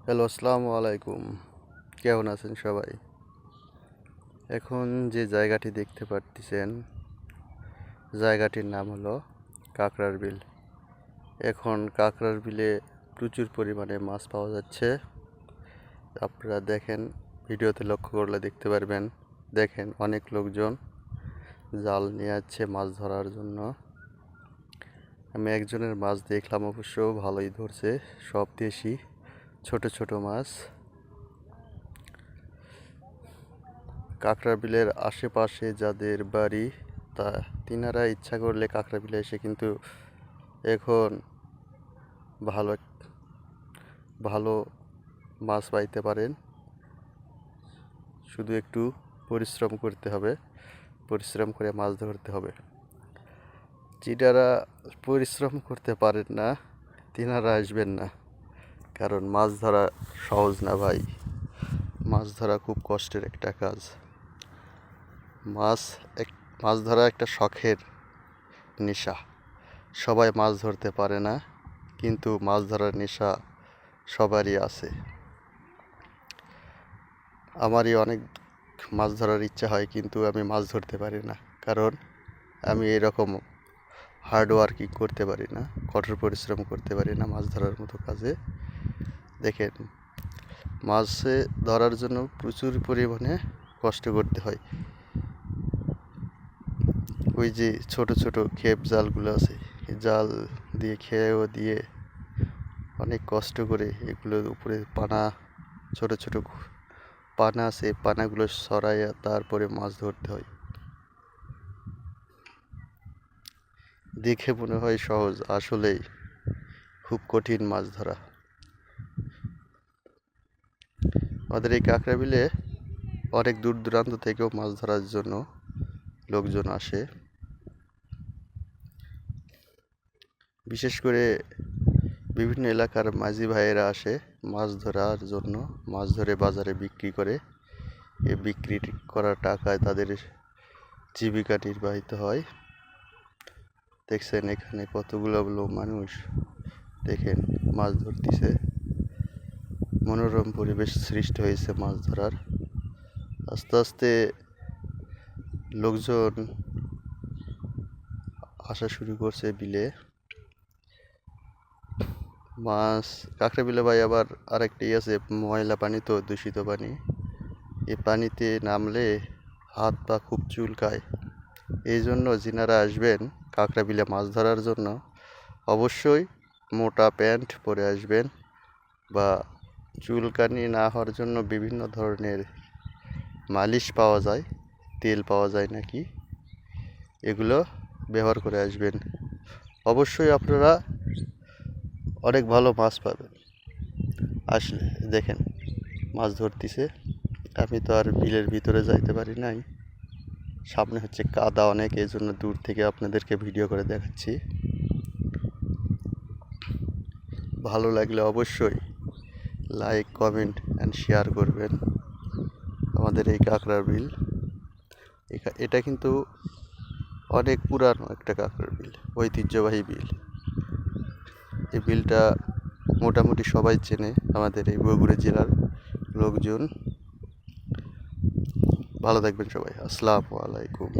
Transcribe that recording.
Hello, আসসালামু আলাইকুম। কেমন আছেন সবাই? এখন যে জায়গাটি দেখতে পারতেছেন, জায়গাটির নাম হলো কাঁকড়ার বিল। এখন কাঁকড়ার বিলে প্রচুর পরিমাণে মাছ পাওয়া যাচ্ছে। আপনারা দেখেন, ভিডিওতে লক্ষ্য করলে দেখতে পারবেন। দেখেন, অনেক লোকজন জাল নিয়ে যাচ্ছে মাছ ধরার জন্য। আমি একজনের মাছ দেখলাম, অবশ্য ভালোই ধরছে, সব দেশি ছোট ছোট মাছ। কাঁকড়া বিলের আশেপাশে যাদের বাড়ি, তিনারা ইচ্ছা করলে কাঁকড়া বিলে এসে কিন্তু এখন ভালো ভালো মাছ পাইতে পারেন। শুধু একটু পরিশ্রম করতে হবে, পরিশ্রম করে মাছ ধরতে হবে। যেটারা পরিশ্রম করতে পারেন না, তিনারা আসবেন না, কারণ মাছ ধরা সহজ না ভাই। মাছ ধরা খুব কষ্টের একটা কাজ। মাছ ধরা একটা শখের নেশা। সবাই মাছ ধরতে পারে না, কিন্তু মাছ ধরার নেশা সবারই আছে। আমারই অনেক মাছ ধরার ইচ্ছা হয়, কিন্তু আমি মাছ ধরতে পারি না, কারণ আমি এরকম হার্ড ওয়ার্কিং করতে পারি না, কঠোর পরিশ্রম করতে পারি না মাছ ধরার মতো কাজে। দেখেন, মাছে ধরার জন্য প্রচুর পরিমাণে কষ্ট করতে হয়। ওই যে ছোট ছোট খেপ জালগুলো আছে, জাল দিয়ে খেয়েও দিয়ে অনেক কষ্ট করে এগুলোর উপরে পানা, ছোট ছোট পানা আছে, পানাগুলো সরাইয়া তারপরে মাছ ধরতে হয়। দেখে মনে হয় সহজ, আসলেই খুব কঠিন মাছ ধরা। আমাদের এই কাঁকড়া বিলে অনেক দূর দূরান্ত থেকেও মাছ ধরার জন্য লোকজন আসে। বিশেষ করে বিভিন্ন এলাকার মাঝি ভাইয়েরা আসে মাছ ধরার জন্য, মাছ ধরে বাজারে বিক্রি করে। এই বিক্রি করা টাকায় তাদের জীবিকা নির্বাহিত হয়। দেখছেন এখানে কতগুলো মানুষ, দেখেন মাছ ধরতেছে। মনোরম পরিবেশ সৃষ্টি হয়েছে মাছ ধরার। আস্তে আস্তে লোকজন আসা শুরু করছে বিলে। মাছ কাঁকড়া বিলে ভাই আবার আরেকটি আছে, ময়লা পানি, তো দূষিত পানি। এই পানিতে নামলে হাত পা খুব চুলকায়। এই জন্য যিনারা আসবেন কাঁকড়া বিলে মাছ ধরার জন্য, অবশ্যই মোটা প্যান্ট পরে আসবেন, বা চুলকানি না হওয়ার জন্য বিভিন্ন ধরনের মালিশ পাওয়া যায়, তেল পাওয়া যায় নাকি, এগুলো ব্যবহার করে আসবেন। অবশ্যই আপনারা অনেক ভালো মাছ পাবেন আসলে। দেখেন মাছ ধরতেছে। আমি তো আর বিলের ভিতরে যাইতে পারি নাই, সামনে হচ্ছে কাদা অনেক, এই জন্য দূর থেকে আপনাদেরকে ভিডিও করে দেখাচ্ছি। ভালো লাগলে অবশ্যই লাইক, কমেন্ট অ্যান্ড শেয়ার করবেন আমাদের এই কাঁকড়ার বিল। এটা কিন্তু অনেক পুরানো একটা কাঁকড়ার বিল, ঐতিহ্যবাহী বিল। এই বিলটা মোটামুটি সবাই চেনে, আমাদের এই বগুড়া জেলার লোকজন। ভালো থাকবেন সবাই, আসসালামু আলাইকুম।